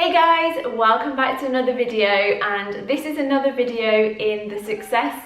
Hey guys, welcome back to another video, and this is another video in the success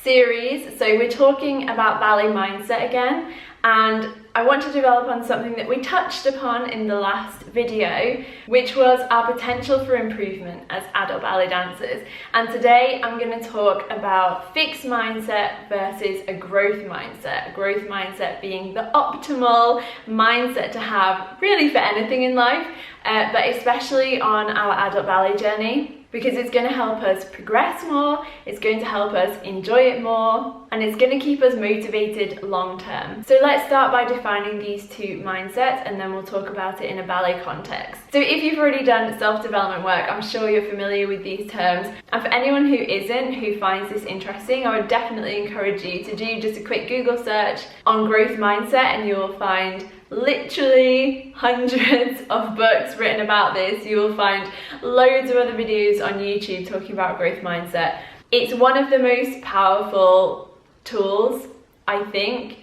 series. So we're talking about ballet mindset again, and I want to develop on something that we touched upon in the last video, which was our potential for improvement as adult ballet dancers. And today I'm going to talk about fixed mindset versus a growth mindset. A growth mindset being the optimal mindset to have really for anything in life, but especially on our adult ballet journey, because it's going to help us progress more, it's going to help us enjoy it more, and it's going to keep us motivated long term. So let's start by defining these two mindsets, and then we'll talk about it in a ballet context. So if you've already done self-development work, I'm sure you're familiar with these terms. And for anyone who isn't, who finds this interesting, I would definitely encourage you to do just a quick Google search on growth mindset, and you'll find literally hundreds of books written about this. You will find loads of other videos on YouTube talking about growth mindset. It's one of the most powerful tools, I think,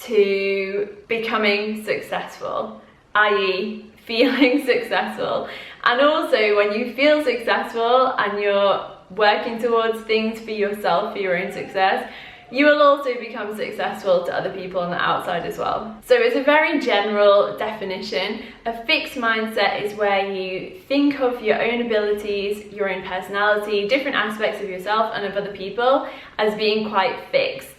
to becoming successful, i.e. feeling successful. And also when you feel successful and you're working towards things for yourself, for your own success, you will also become successful to other people on the outside as well. So as a very general definition, a fixed mindset is where you think of your own abilities, your own personality, different aspects of yourself and of other people as being quite fixed,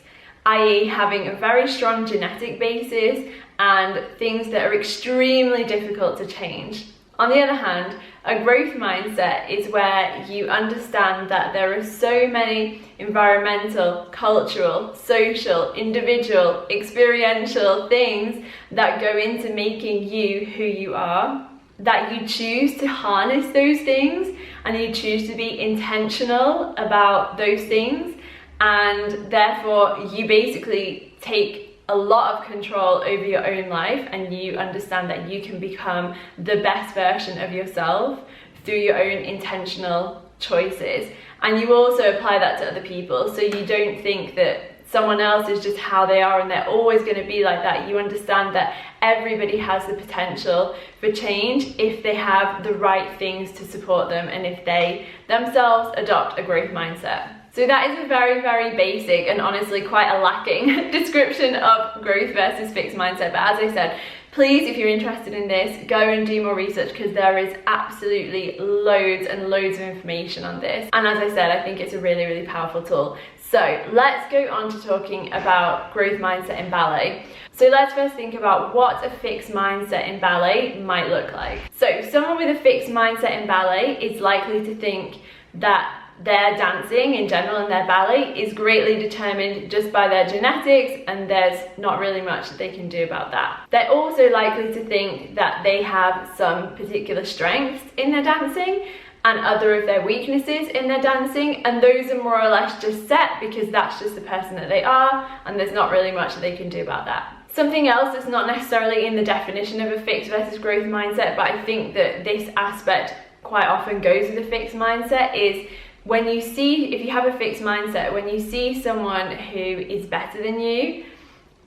i.e. having a very strong genetic basis and things that are extremely difficult to change. On the other hand, a growth mindset is where you understand that there are so many environmental, cultural, social, individual, experiential things that go into making you who you are, that you choose to harness those things and you choose to be intentional about those things, and therefore you basically take a lot of control over your own life, and you understand that you can become the best version of yourself through your own intentional choices. And you also apply that to other people, so you don't think that someone else is just how they are and they're always going to be like that. You understand that everybody has the potential for change if they have the right things to support them and if they themselves adopt a growth mindset. So that is a very, very basic and honestly quite a lacking description of growth versus fixed mindset. But as I said, please, if you're interested in this, go and do more research, because there is absolutely loads and loads of information on this. And as I said, I think it's a really, really powerful tool. So let's go on to talking about growth mindset in ballet. So let's first think about what a fixed mindset in ballet might look like. So someone with a fixed mindset in ballet is likely to think that their dancing in general and their ballet is greatly determined just by their genetics, and there's not really much that they can do about that. They're also likely to think that they have some particular strengths in their dancing and other of their weaknesses in their dancing, and those are more or less just set because that's just the person that they are, and there's not really much that they can do about that. Something else that's not necessarily in the definition of a fixed versus growth mindset, but I think that this aspect quite often goes with a fixed mindset, is when you see, if you have a fixed mindset, when you see someone who is better than you,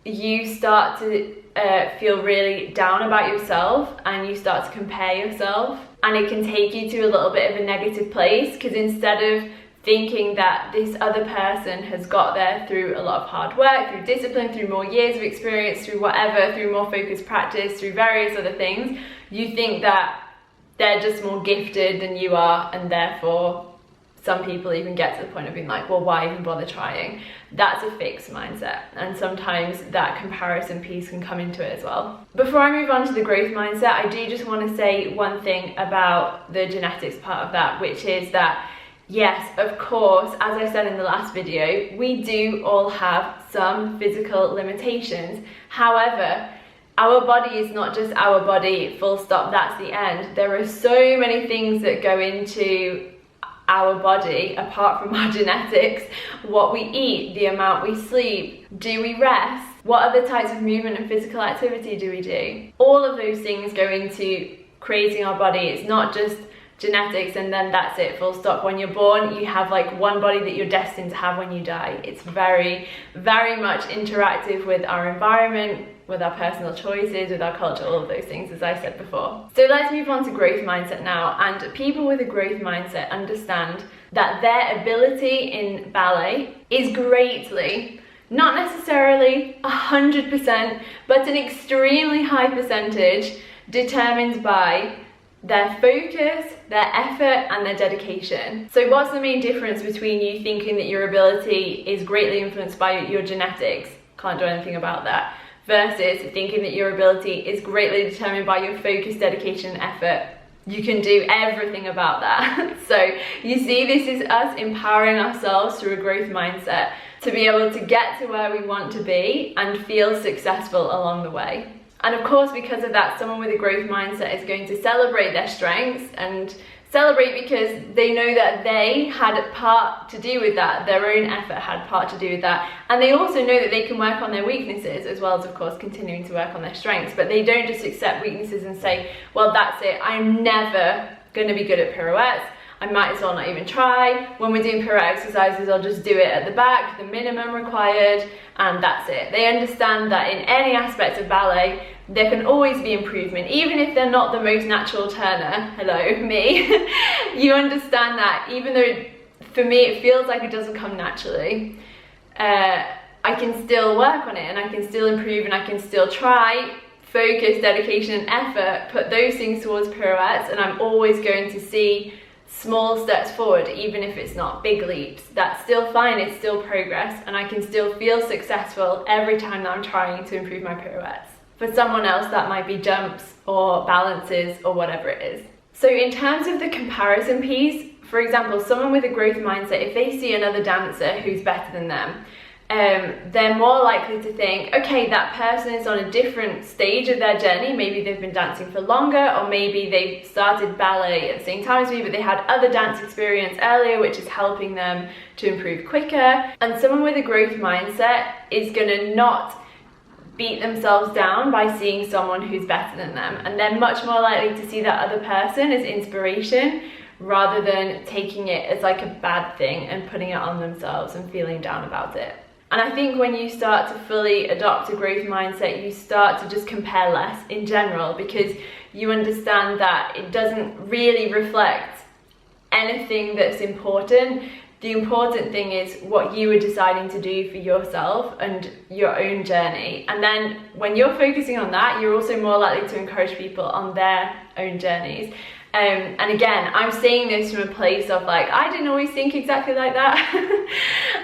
you start to feel really down about yourself, and you start to compare yourself, and it can take you to a little bit of a negative place, because instead of thinking that this other person has got there through a lot of hard work, through discipline, through more years of experience, through whatever, through more focused practice, through various other things, you think that they're just more gifted than you are, and therefore some people even get to the point of being like, well, why even bother trying? That's a fixed mindset, and sometimes that comparison piece can come into it as well. Before I move on to the growth mindset, I do just want to say one thing about the genetics part of that, which is that yes, of course, as I said in the last video, we do all have some physical limitations. However, our body is not just our body, full stop, that's the end. There are so many things that go into our body apart from our genetics: what we eat, the amount we sleep, do we rest, what other types of movement and physical activity do we do. All of those things go into creating our body. It's not just genetics and then that's it, full stop. When you're born, you have like one body that you're destined to have when you die. It's very, very much interactive with our environment, with our personal choices, with our culture, all of those things, as I said before. So let's move on to growth mindset now. And people with a growth mindset understand that their ability in ballet is greatly, not necessarily 100%, but an extremely high percentage determined by their focus, their effort, and their dedication. So what's the main difference between you thinking that your ability is greatly influenced by your genetics, can't do anything about that, versus thinking that your ability is greatly determined by your focus, dedication, and effort? You can do everything about that. So you see, this is us empowering ourselves through a growth mindset to be able to get to where we want to be and feel successful along the way. And of course, because of that, someone with a growth mindset is going to celebrate their strengths and celebrate because they know that they had part to do with that, their own effort had part to do with that, and they also know that they can work on their weaknesses as well as, of course, continuing to work on their strengths. But they don't just accept weaknesses and say, well, that's it, I'm never going to be good at pirouettes, I might as well not even try. When we're doing pirouette exercises, I'll just do it at the back, the minimum required, and that's it. They understand that in any aspect of ballet, there can always be improvement, even if they're not the most natural turner. Hello, me. You understand that even though for me it feels like it doesn't come naturally, I can still work on it and I can still improve and I can still try, focus, dedication, and effort, put those things towards pirouettes, and I'm always going to see small steps forward, even if it's not big leaps. That's still fine, it's still progress, and I can still feel successful every time that I'm trying to improve my pirouettes. For someone else, that might be jumps or balances or whatever it is. So in terms of the comparison piece, for example, someone with a growth mindset, if they see another dancer who's better than them, they're more likely to think, okay, that person is on a different stage of their journey. Maybe they've been dancing for longer, or maybe they've started ballet at the same time as me, but they had other dance experience earlier, which is helping them to improve quicker. And someone with a growth mindset is going to not beat themselves down by seeing someone who's better than them, and they're much more likely to see that other person as inspiration rather than taking it as like a bad thing and putting it on themselves and feeling down about it. And I think when you start to fully adopt a growth mindset, you start to just compare less in general, because you understand that it doesn't really reflect anything that's important. The important thing is what you are deciding to do for yourself and your own journey. And then when you're focusing on that, you're also more likely to encourage people on their own journeys. And again, I'm saying this from a place of like, I didn't always think exactly like that.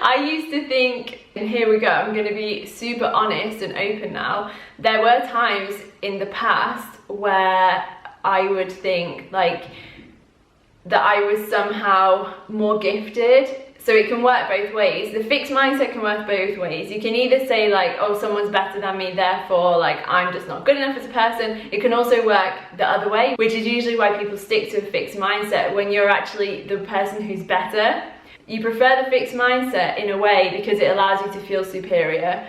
I used to think, and here we go, I'm going to be super honest and open now. There were times in the past where I would think like that I was somehow more gifted. So it can work both ways. The fixed mindset can work both ways. You can either say like, oh, someone's better than me, therefore like I'm just not good enough as a person. It can also work the other way, which is usually why people stick to a fixed mindset when you're actually the person who's better. You prefer the fixed mindset in a way because it allows you to feel superior.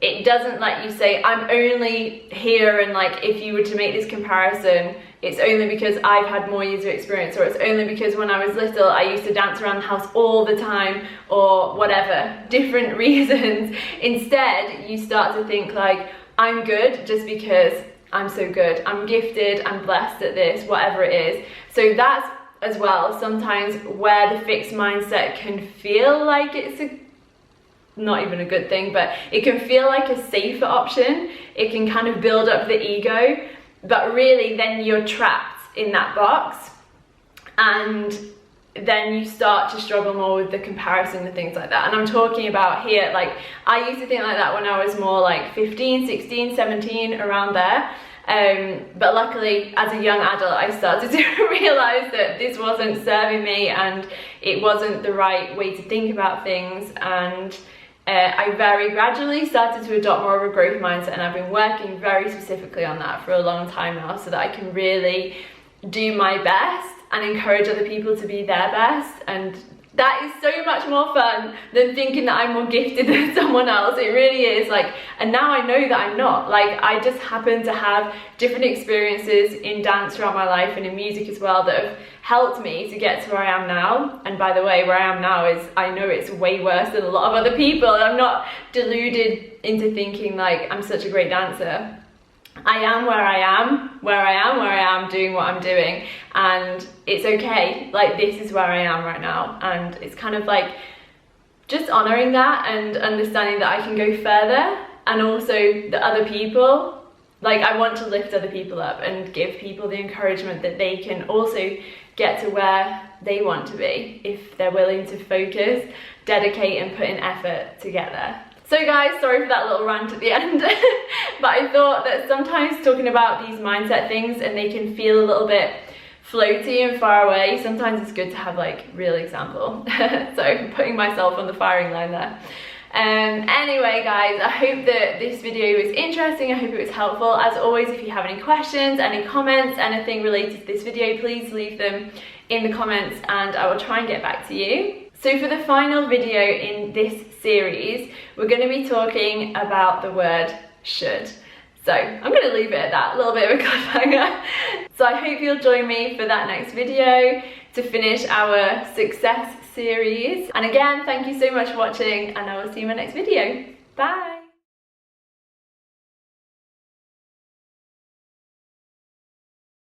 It doesn't let you say, I'm only here, and like if you were to make this comparison, it's only because I've had more years of experience, or it's only because when I was little I used to dance around the house all the time, or whatever, different reasons. Instead, you start to think like, I'm good just because I'm so good, I'm gifted, I'm blessed at this, whatever it is. So that's as well sometimes where the fixed mindset can feel like it's not even a good thing, but it can feel like a safer option. It can kind of build up the ego, but really then you're trapped in that box, and then you start to struggle more with the comparison and things like that. And I'm talking about here, like I used to think like that when I was more like 15, 16, 17, around there. But luckily as a young adult I started to realize that this wasn't serving me and it wasn't the right way to think about things, and I very gradually started to adopt more of a growth mindset, and I've been working very specifically on that for a long time now, so that I can really do my best and encourage other people to be their best. And that is so much more fun than thinking that I'm more gifted than someone else. It really is. Like, and now I know that I'm not. Like, I just happen to have different experiences in dance throughout my life and in music as well that have helped me to get to where I am now. And by the way, where I am now is, I know it's way worse than a lot of other people. I'm not deluded into thinking like I'm such a great dancer. I am where I am, doing what I'm doing, and it's okay. Like, this is where I am right now, and it's kind of like just honoring that and understanding that I can go further, and also the other people. Like, I want to lift other people up and give people the encouragement that they can also get to where they want to be if they're willing to focus, dedicate, and put in effort to get there. So guys, sorry for that little rant at the end, but I thought that sometimes talking about these mindset things, and they can feel a little bit floaty and far away, sometimes it's good to have like real example. So I'm putting myself on the firing line there. Anyway guys, I hope that this video was interesting. I hope it was helpful. As always, if you have any questions, any comments, anything related to this video, please leave them in the comments and I will try and get back to you. So for the final video in this series, we're going to be talking about the word should. So I'm going to leave it at that, a little bit of a cliffhanger. So I hope you'll join me for that next video to finish our success series. And again, thank you so much for watching, and I will see you in my next video. Bye!